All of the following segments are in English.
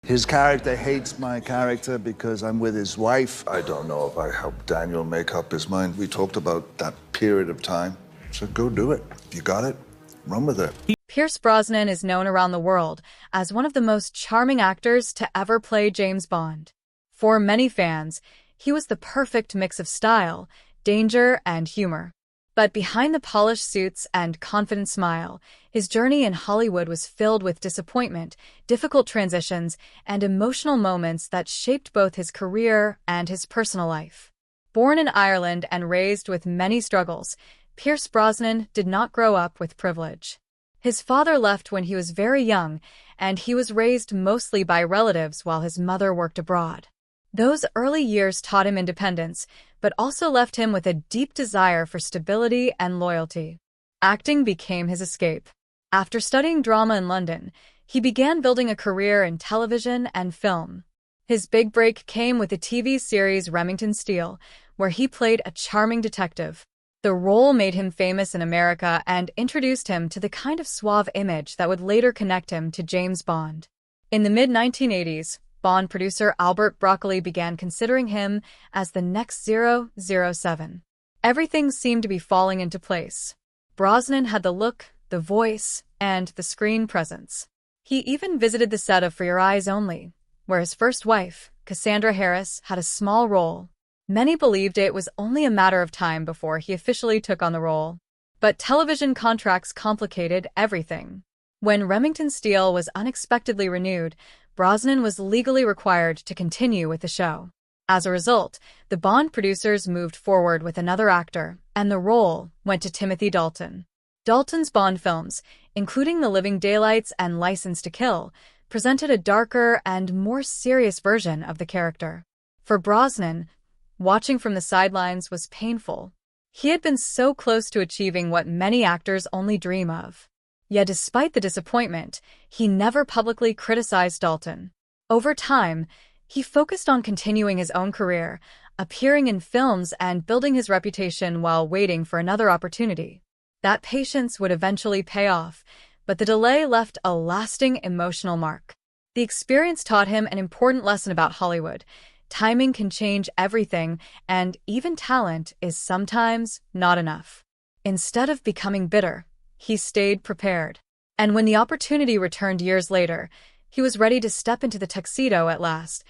His character hates my character because I'm with his wife. I don't know if I helped Daniel make up his mind. We talked about that period of time. So go do it. If you got it, run with it. Pierce Brosnan is known around the world as one of the most charming actors to ever play James Bond. For many fans, he was the perfect mix of style, danger, and humor. But behind the polished suits and confident smile, his journey in Hollywood was filled with disappointment, difficult transitions, and emotional moments that shaped both his career and his personal life. Born in Ireland and raised with many struggles, Pierce Brosnan did not grow up with privilege. His father left when he was very young, and he was raised mostly by relatives while his mother worked abroad. Those early years taught him independence, but also left him with a deep desire for stability and loyalty. Acting became his escape. After studying drama in London, he began building a career in television and film. His big break came with the TV series Remington Steele, where he played a charming detective. The role made him famous in America and introduced him to the kind of suave image that would later connect him to James Bond. In the mid-1980s, Bond producer Albert Broccoli began considering him as the next 007. Everything seemed to be falling into place. Brosnan had the look, the voice, and the screen presence. He even visited the set of For Your Eyes Only, where his first wife, Cassandra Harris, had a small role. Many believed it was only a matter of time before he officially took on the role. But television contracts complicated everything. When Remington Steele was unexpectedly renewed, Brosnan was legally required to continue with the show. As a result, the Bond producers moved forward with another actor, and the role went to Timothy Dalton. Dalton's Bond films, including The Living Daylights and License to Kill, presented a darker and more serious version of the character. For Brosnan, watching from the sidelines was painful. He had been so close to achieving what many actors only dream of. Yet despite the disappointment, he never publicly criticized Dalton. Over time, he focused on continuing his own career, appearing in films and building his reputation while waiting for another opportunity. That patience would eventually pay off, but the delay left a lasting emotional mark. The experience taught him an important lesson about Hollywood. Timing can change everything, and even talent is sometimes not enough. Instead of becoming bitter, he stayed prepared. And when the opportunity returned years later, he was ready to step into the tuxedo at last.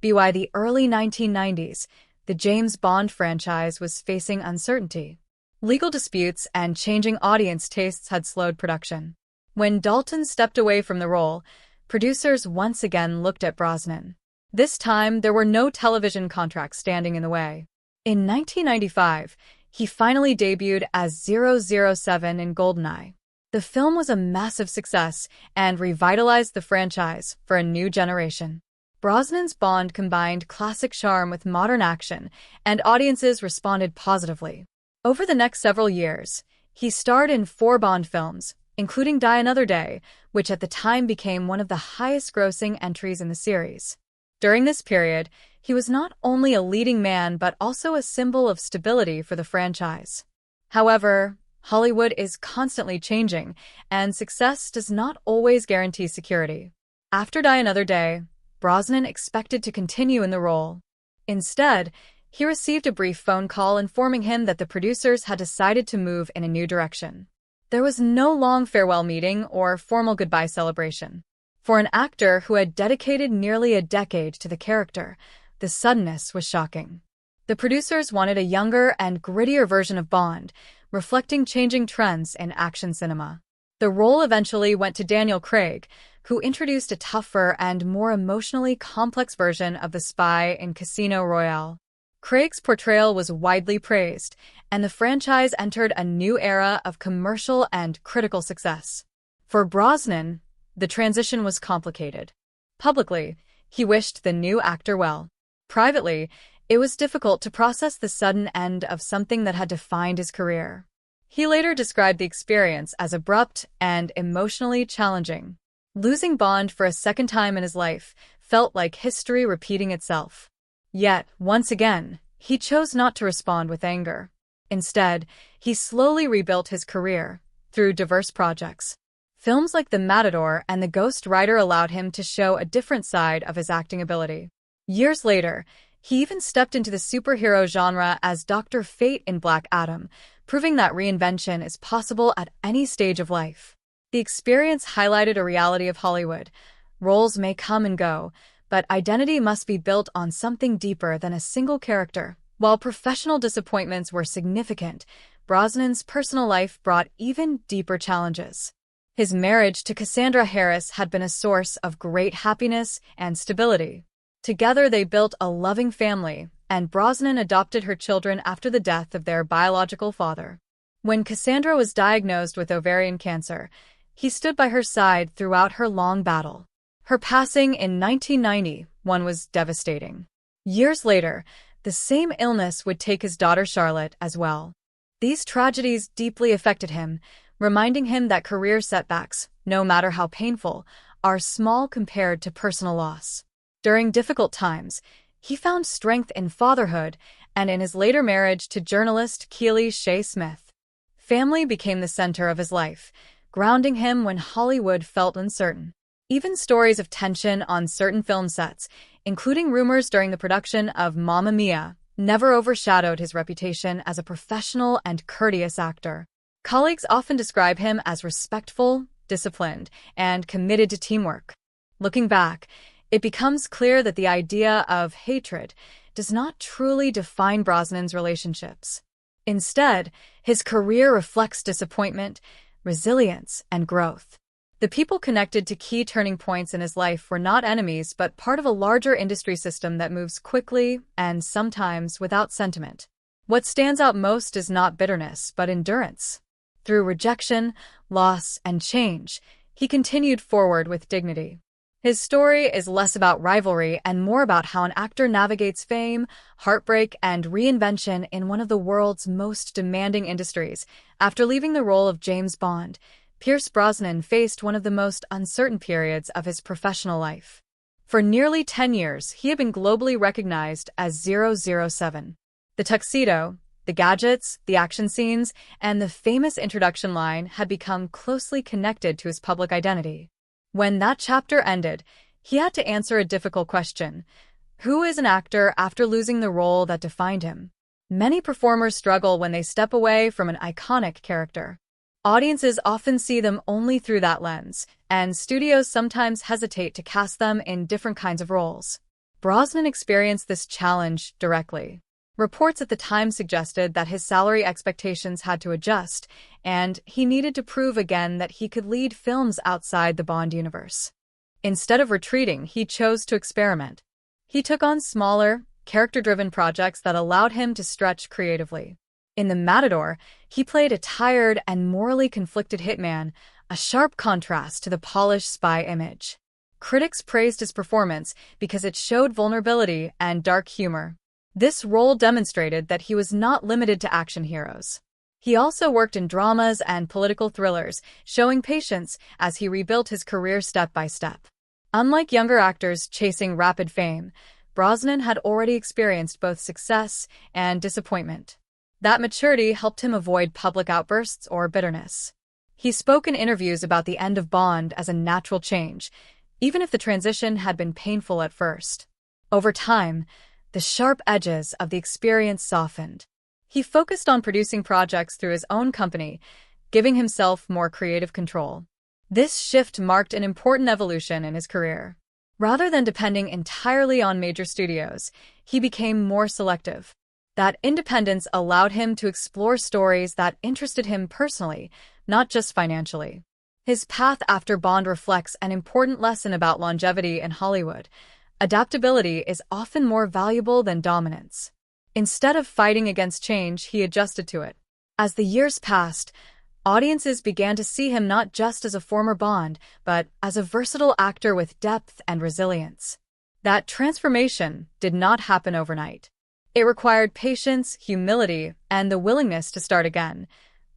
By the early 1990s, the James Bond franchise was facing uncertainty. Legal disputes and changing audience tastes had slowed production. When Dalton stepped away from the role, producers once again looked at Brosnan. This time, there were no television contracts standing in the way. In 1995, he finally debuted as 007 in GoldenEye. The film was a massive success and revitalized the franchise for a new generation. Brosnan's Bond combined classic charm with modern action, and audiences responded positively. Over the next several years, he starred in 4 Bond films, including Die Another Day, which at the time became one of the highest-grossing entries in the series. During this period, he was not only a leading man but also a symbol of stability for the franchise. However, Hollywood is constantly changing, and success does not always guarantee security. After Die Another Day, Brosnan expected to continue in the role. Instead, he received a brief phone call informing him that the producers had decided to move in a new direction. There was no long farewell meeting or formal goodbye celebration. For an actor who had dedicated nearly a decade to the character, the suddenness was shocking. The producers wanted a younger and grittier version of Bond, reflecting changing trends in action cinema. The role eventually went to Daniel Craig, who introduced a tougher and more emotionally complex version of the spy in Casino Royale. Craig's portrayal was widely praised, and the franchise entered a new era of commercial and critical success. For Brosnan, the transition was complicated. Publicly, he wished the new actor well. Privately, it was difficult to process the sudden end of something that had defined his career. He later described the experience as abrupt and emotionally challenging. Losing Bond for a second time in his life felt like history repeating itself. Yet, once again, he chose not to respond with anger. Instead, he slowly rebuilt his career through diverse projects. Films like The Matador and The Ghost Rider allowed him to show a different side of his acting ability. Years later, he even stepped into the superhero genre as Dr. Fate in Black Adam, proving that reinvention is possible at any stage of life. The experience highlighted a reality of Hollywood. Roles may come and go, but identity must be built on something deeper than a single character. While professional disappointments were significant, Brosnan's personal life brought even deeper challenges. His marriage to Cassandra Harris had been a source of great happiness and stability. Together they built a loving family, and Brosnan adopted her children after the death of their biological father. When Cassandra was diagnosed with ovarian cancer, he stood by her side throughout her long battle. Her passing in 1991 was devastating. Years later, the same illness would take his daughter Charlotte as well. These tragedies deeply affected him, reminding him that career setbacks, no matter how painful, are small compared to personal loss. During difficult times, he found strength in fatherhood and in his later marriage to journalist Keely Shea Smith. Family became the center of his life, grounding him when Hollywood felt uncertain. Even stories of tension on certain film sets, including rumors during the production of Mamma Mia, never overshadowed his reputation as a professional and courteous actor. Colleagues often describe him as respectful, disciplined, and committed to teamwork. Looking back, it becomes clear that the idea of hatred does not truly define Brosnan's relationships. Instead, his career reflects disappointment, resilience, and growth. The people connected to key turning points in his life were not enemies, but part of a larger industry system that moves quickly and sometimes without sentiment. What stands out most is not bitterness, but endurance. Through rejection, loss, and change, he continued forward with dignity. His story is less about rivalry and more about how an actor navigates fame, heartbreak, and reinvention in one of the world's most demanding industries. After leaving the role of James Bond, Pierce Brosnan faced one of the most uncertain periods of his professional life. For nearly 10 years, he had been globally recognized as 007. The tuxedo, the gadgets, the action scenes, and the famous introduction line had become closely connected to his public identity. When that chapter ended, he had to answer a difficult question. Who is an actor after losing the role that defined him? Many performers struggle when they step away from an iconic character. Audiences often see them only through that lens, and studios sometimes hesitate to cast them in different kinds of roles. Brosnan experienced this challenge directly. Reports at the time suggested that his salary expectations had to adjust, and he needed to prove again that he could lead films outside the Bond universe. Instead of retreating, he chose to experiment. He took on smaller, character-driven projects that allowed him to stretch creatively. In The Matador, he played a tired and morally conflicted hitman, a sharp contrast to the polished spy image. Critics praised his performance because it showed vulnerability and dark humor. This role demonstrated that he was not limited to action heroes. He also worked in dramas and political thrillers, showing patience as he rebuilt his career step by step. Unlike younger actors chasing rapid fame, Brosnan had already experienced both success and disappointment. That maturity helped him avoid public outbursts or bitterness. He spoke in interviews about the end of Bond as a natural change, even if the transition had been painful at first. Over time, the sharp edges of the experience softened. He focused on producing projects through his own company, giving himself more creative control. This shift marked an important evolution in his career. Rather than depending entirely on major studios, he became more selective. That independence allowed him to explore stories that interested him personally, not just financially. His path after Bond reflects an important lesson about longevity in Hollywood. Adaptability is often more valuable than dominance. Instead of fighting against change, he adjusted to it. As the years passed, audiences began to see him not just as a former Bond, but as a versatile actor with depth and resilience. That transformation did not happen overnight. It required patience, humility, and the willingness to start again.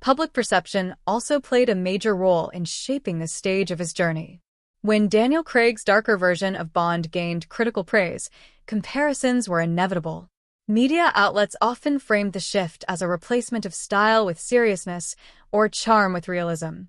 Public perception also played a major role in shaping the stage of his journey. When Daniel Craig's darker version of Bond gained critical praise, comparisons were inevitable. Media outlets often framed the shift as a replacement of style with seriousness or charm with realism.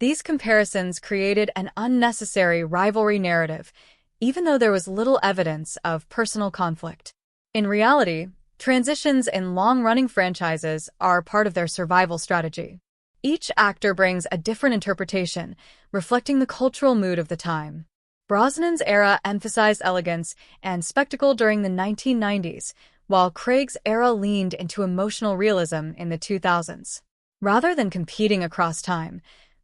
These comparisons created an unnecessary rivalry narrative, even though there was little evidence of personal conflict. In reality, transitions in long-running franchises are part of their survival strategy. Each actor brings a different interpretation, reflecting the cultural mood of the time. Brosnan's era emphasized elegance and spectacle during the 1990s, while Craig's era leaned into emotional realism in the 2000s. Rather than competing across time,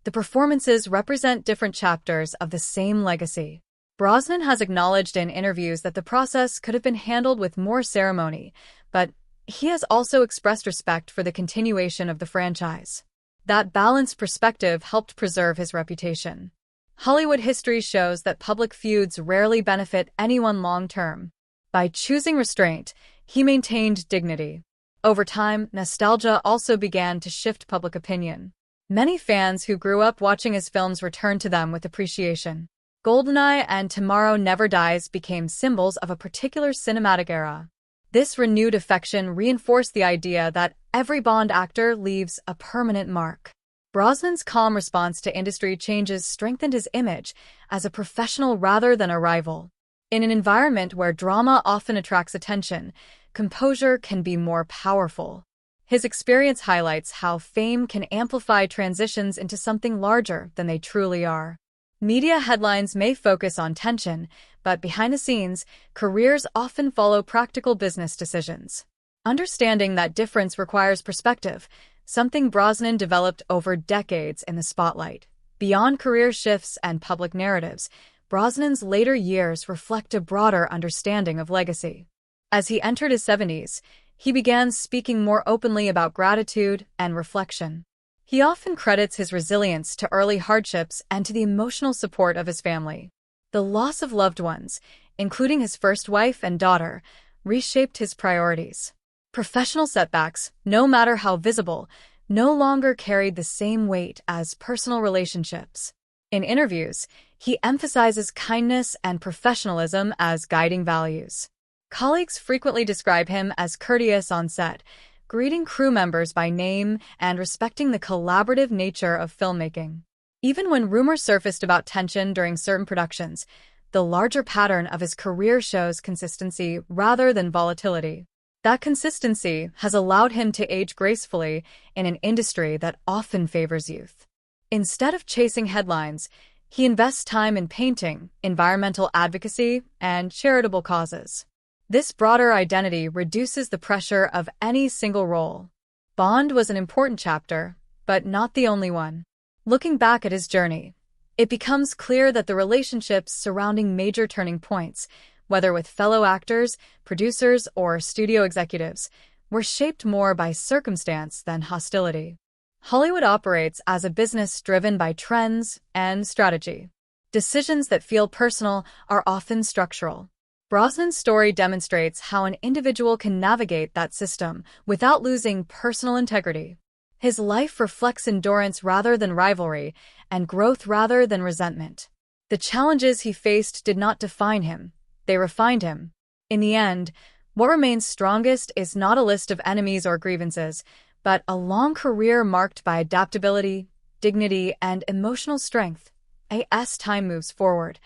the performances represent different chapters of the same legacy. Brosnan has acknowledged in interviews that the process could have been handled with more ceremony, but he has also expressed respect for the continuation of the franchise. That balanced perspective helped preserve his reputation. Hollywood history shows that public feuds rarely benefit anyone long-term. By choosing restraint, he maintained dignity. Over time, nostalgia also began to shift public opinion. Many fans who grew up watching his films returned to them with appreciation. GoldenEye and Tomorrow Never Dies became symbols of a particular cinematic era. This renewed affection reinforced the idea that every Bond actor leaves a permanent mark. Brosnan's calm response to industry changes strengthened his image as a professional rather than a rival. In an environment where drama often attracts attention, composure can be more powerful. His experience highlights how fame can amplify transitions into something larger than they truly are. Media headlines may focus on tension, but behind the scenes, careers often follow practical business decisions. Understanding that difference requires perspective, something Brosnan developed over decades in the spotlight. Beyond career shifts and public narratives, Brosnan's later years reflect a broader understanding of legacy. As he entered his 70s, he began speaking more openly about gratitude and reflection. He often credits his resilience to early hardships and to the emotional support of his family. The loss of loved ones, including his first wife and daughter, reshaped his priorities. Professional setbacks, no matter how visible, no longer carried the same weight as personal relationships. In interviews, he emphasizes kindness and professionalism as guiding values. Colleagues frequently describe him as courteous on set, greeting crew members by name and respecting the collaborative nature of filmmaking. Even when rumors surfaced about tension during certain productions, the larger pattern of his career shows consistency rather than volatility. That consistency has allowed him to age gracefully in an industry that often favors youth. Instead of chasing headlines, he invests time in painting, environmental advocacy, and charitable causes. This broader identity reduces the pressure of any single role. Bond was an important chapter, but not the only one. Looking back at his journey, it becomes clear that the relationships surrounding major turning points, whether with fellow actors, producers, or studio executives, were shaped more by circumstance than hostility. Hollywood operates as a business driven by trends and strategy. Decisions that feel personal are often structural. Brosnan's story demonstrates how an individual can navigate that system without losing personal integrity. His life reflects endurance rather than rivalry and growth rather than resentment. The challenges he faced did not define him, they refined him. In the end, what remains strongest is not a list of enemies or grievances, but a long career marked by adaptability, dignity, and emotional strength. As time moves forward,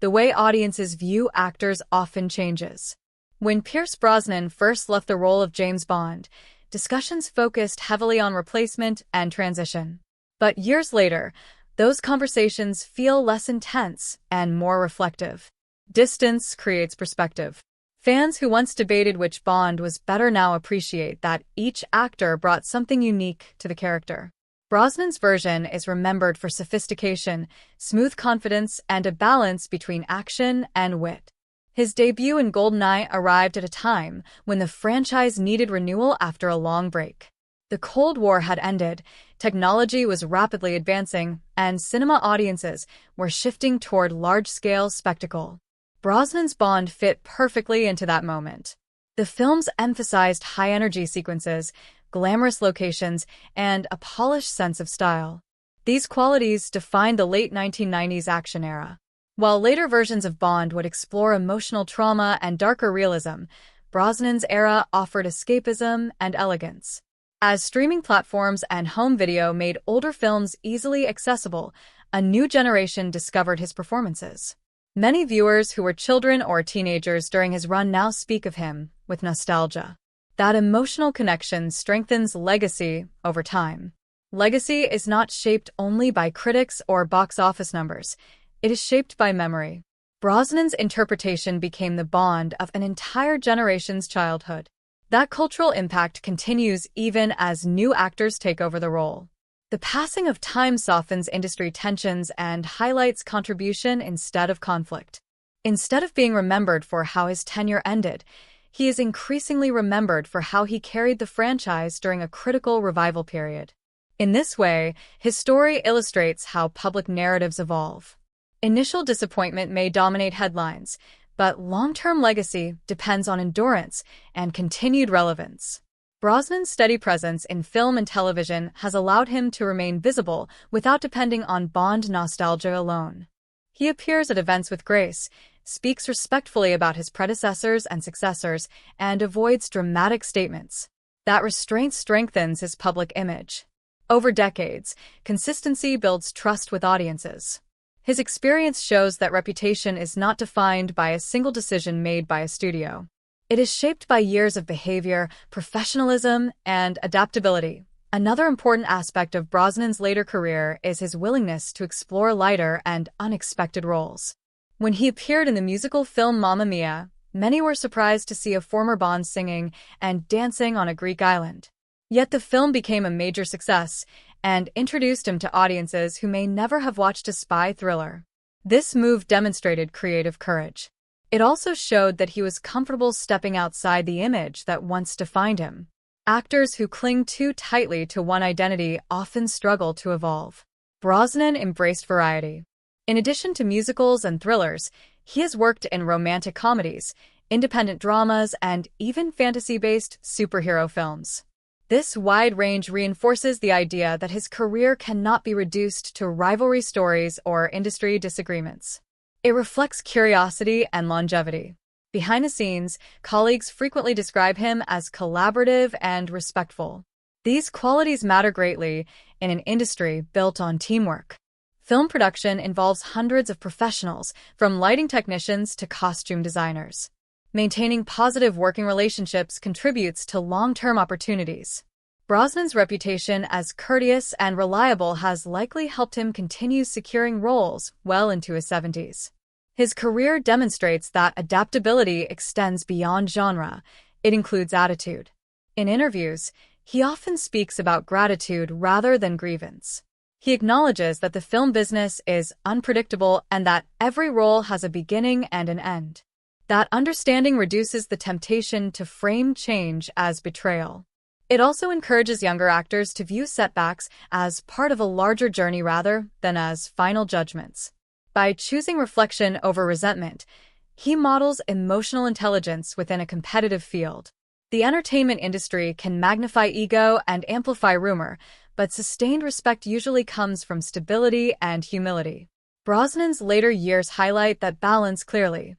the way audiences view actors often changes. When Pierce Brosnan first left the role of James Bond, discussions focused heavily on replacement and transition. But years later, those conversations feel less intense and more reflective. Distance creates perspective. Fans who once debated which Bond was better now appreciate that each actor brought something unique to the character. Brosnan's version is remembered for sophistication, smooth confidence, and a balance between action and wit. His debut in GoldenEye arrived at a time when the franchise needed renewal after a long break. The Cold War had ended, technology was rapidly advancing, and cinema audiences were shifting toward large-scale spectacle. Brosnan's Bond fit perfectly into that moment. The films emphasized high-energy sequences, glamorous locations, and a polished sense of style. These qualities defined the late 1990s action era. While later versions of Bond would explore emotional trauma and darker realism, Brosnan's era offered escapism and elegance. As streaming platforms and home video made older films easily accessible, a new generation discovered his performances. Many viewers who were children or teenagers during his run now speak of him with nostalgia. That emotional connection strengthens legacy over time. Legacy is not shaped only by critics or box office numbers. It is shaped by memory. Brosnan's interpretation became the bond of an entire generation's childhood. That cultural impact continues even as new actors take over the role. The passing of time softens industry tensions and highlights contribution instead of conflict. Instead of being remembered for how his tenure ended, he is increasingly remembered for how he carried the franchise during a critical revival period. In this way, his story illustrates how public narratives evolve. Initial disappointment may dominate headlines, but long-term legacy depends on endurance and continued relevance. Brosnan's steady presence in film and television has allowed him to remain visible without depending on Bond nostalgia alone. He appears at events with grace, speaks respectfully about his predecessors and successors, and avoids dramatic statements. That restraint strengthens his public image. Over decades, consistency builds trust with audiences. His experience shows that reputation is not defined by a single decision made by a studio. It is shaped by years of behavior, professionalism, and adaptability. Another important aspect of Brosnan's later career is his willingness to explore lighter and unexpected roles. When he appeared in the musical film Mamma Mia, many were surprised to see a former Bond singing and dancing on a Greek island. Yet the film became a major success and introduced him to audiences who may never have watched a spy thriller. This move demonstrated creative courage. It also showed that he was comfortable stepping outside the image that once defined him. Actors who cling too tightly to one identity often struggle to evolve. Brosnan embraced variety. In addition to musicals and thrillers, he has worked in romantic comedies, independent dramas, and even fantasy-based superhero films. This wide range reinforces the idea that his career cannot be reduced to rivalry stories or industry disagreements. It reflects curiosity and longevity. Behind the scenes, colleagues frequently describe him as collaborative and respectful. These qualities matter greatly in an industry built on teamwork. Film production involves hundreds of professionals, from lighting technicians to costume designers. Maintaining positive working relationships contributes to long-term opportunities. Brosnan's reputation as courteous and reliable has likely helped him continue securing roles well into his 70s. His career demonstrates that adaptability extends beyond genre. It includes attitude. In interviews, he often speaks about gratitude rather than grievance. He acknowledges that the film business is unpredictable and that every role has a beginning and an end. That understanding reduces the temptation to frame change as betrayal. It also encourages younger actors to view setbacks as part of a larger journey rather than as final judgments. By choosing reflection over resentment, he models emotional intelligence within a competitive field. The entertainment industry can magnify ego and amplify rumor, but sustained respect usually comes from stability and humility. Brosnan's later years highlight that balance clearly.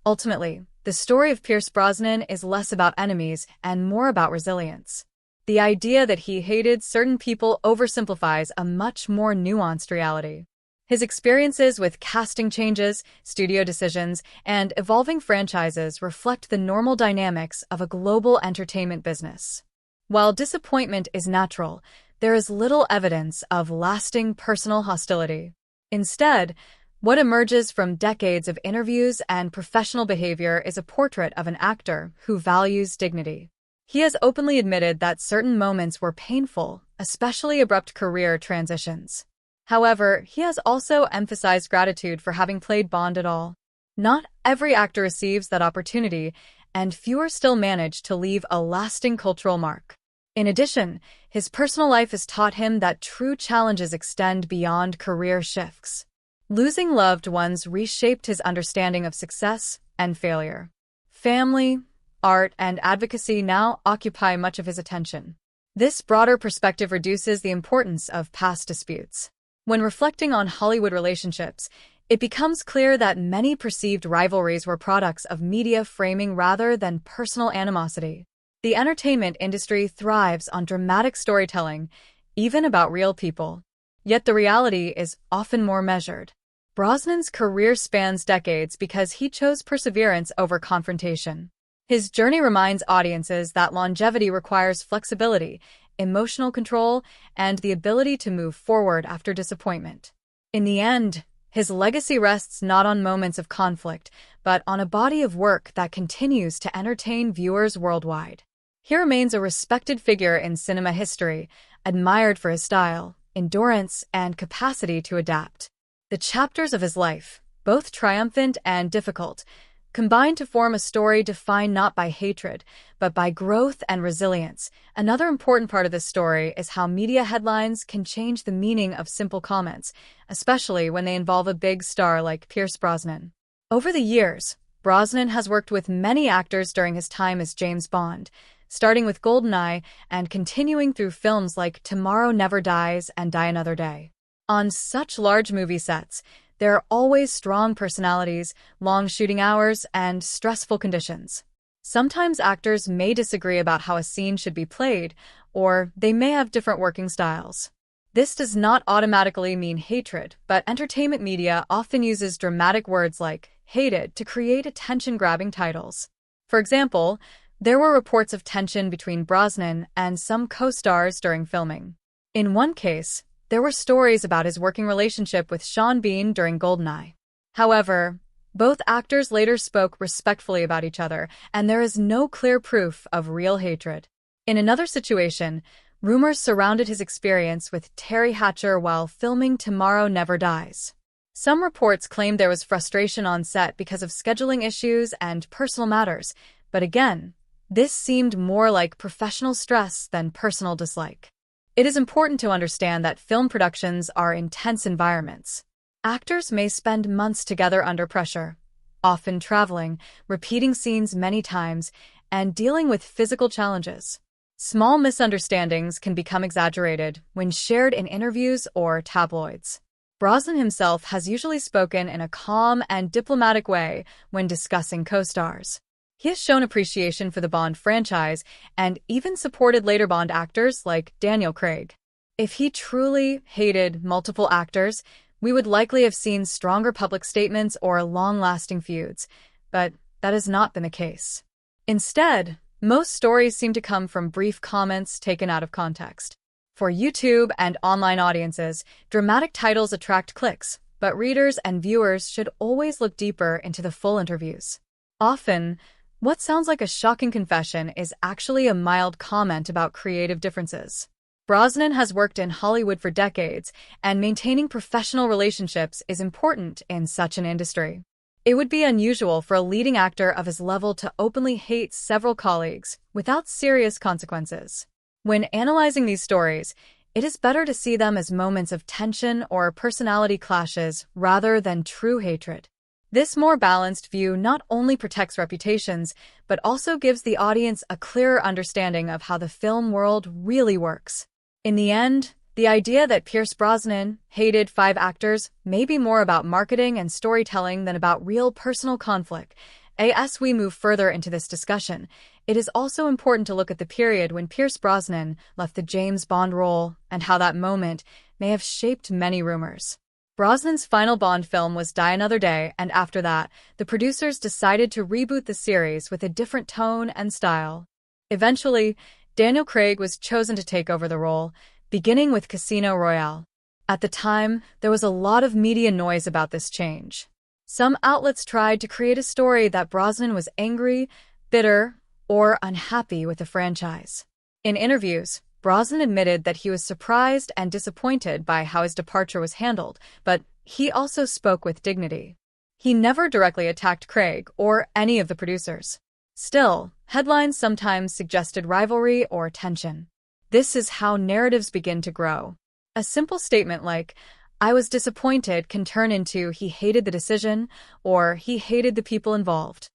Ultimately, the story of Pierce Brosnan is less about enemies and more about resilience. The idea that he hated certain people oversimplifies a much more nuanced reality. His experiences with casting changes, studio decisions, and evolving franchises reflect the normal dynamics of a global entertainment business. While disappointment is natural, there is little evidence of lasting personal hostility. Instead, what emerges from decades of interviews and professional behavior is a portrait of an actor who values dignity. He has openly admitted that certain moments were painful, especially abrupt career transitions. However, he has also emphasized gratitude for having played Bond at all. Not every actor receives that opportunity, and fewer still manage to leave a lasting cultural mark. In addition, his personal life has taught him that true challenges extend beyond career shifts. Losing loved ones reshaped his understanding of success and failure. Family, art, and advocacy now occupy much of his attention. This broader perspective reduces the importance of past disputes. When reflecting on Hollywood relationships, it becomes clear that many perceived rivalries were products of media framing rather than personal animosity. The entertainment industry thrives on dramatic storytelling, even about real people. Yet the reality is often more measured. Brosnan's career spans decades because he chose perseverance over confrontation. His journey reminds audiences that longevity requires flexibility, emotional control, and the ability to move forward after disappointment. In the end, his legacy rests not on moments of conflict, but on a body of work that continues to entertain viewers worldwide. He remains a respected figure in cinema history, admired for his style, endurance, and capacity to adapt. The chapters of his life, both triumphant and difficult, combine to form a story defined not by hatred, but by growth and resilience. Another important part of this story is how media headlines can change the meaning of simple comments, especially when they involve a big star like Pierce Brosnan. Over the years, Brosnan has worked with many actors during his time as James Bond, starting with GoldenEye and continuing through films like Tomorrow Never Dies and Die Another Day. On such large movie sets, there are always strong personalities, long shooting hours, and stressful conditions. Sometimes actors may disagree about how a scene should be played, or they may have different working styles. This does not automatically mean hatred, but entertainment media often uses dramatic words like hated to create attention-grabbing titles. For example, there were reports of tension between Brosnan and some co-stars during filming. In one case, there were stories about his working relationship with Sean Bean during GoldenEye. However, both actors later spoke respectfully about each other, and there is no clear proof of real hatred. In another situation, rumors surrounded his experience with Terry Hatcher while filming Tomorrow Never Dies. Some reports claimed there was frustration on set because of scheduling issues and personal matters, but again, this seemed more like professional stress than personal dislike. It is important to understand that film productions are intense environments. Actors may spend months together under pressure, often traveling, repeating scenes many times, and dealing with physical challenges. Small misunderstandings can become exaggerated when shared in interviews or tabloids. Brosnan himself has usually spoken in a calm and diplomatic way when discussing co-stars. He has shown appreciation for the Bond franchise and even supported later Bond actors like Daniel Craig. If he truly hated multiple actors, we would likely have seen stronger public statements or long-lasting feuds, but that has not been the case. Instead, most stories seem to come from brief comments taken out of context. For YouTube and online audiences, dramatic titles attract clicks, but readers and viewers should always look deeper into the full interviews. Often, what sounds like a shocking confession is actually a mild comment about creative differences. Brosnan has worked in Hollywood for decades, and maintaining professional relationships is important in such an industry. It would be unusual for a leading actor of his level to openly hate several colleagues without serious consequences. When analyzing these stories, it is better to see them as moments of tension or personality clashes rather than true hatred. This more balanced view not only protects reputations, but also gives the audience a clearer understanding of how the film world really works. In the end, the idea that Pierce Brosnan hated 5 actors may be more about marketing and storytelling than about real personal conflict. As we move further into this discussion, it is also important to look at the period when Pierce Brosnan left the James Bond role and how that moment may have shaped many rumors. Brosnan's final Bond film was Die Another Day, and after that, the producers decided to reboot the series with a different tone and style. Eventually, Daniel Craig was chosen to take over the role, beginning with Casino Royale. At the time, there was a lot of media noise about this change. Some outlets tried to create a story that Brosnan was angry, bitter, or unhappy with the franchise. In interviews, Brosnan admitted that he was surprised and disappointed by how his departure was handled, but he also spoke with dignity. He never directly attacked Craig or any of the producers. Still, headlines sometimes suggested rivalry or tension. This is how narratives begin to grow. A simple statement like, "I was disappointed," can turn into "he hated the decision" or "he hated the people involved."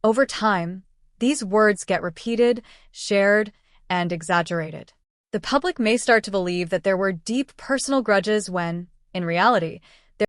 Over time, these words get repeated, shared, and exaggerated. The public may start to believe that there were deep personal grudges when, in reality,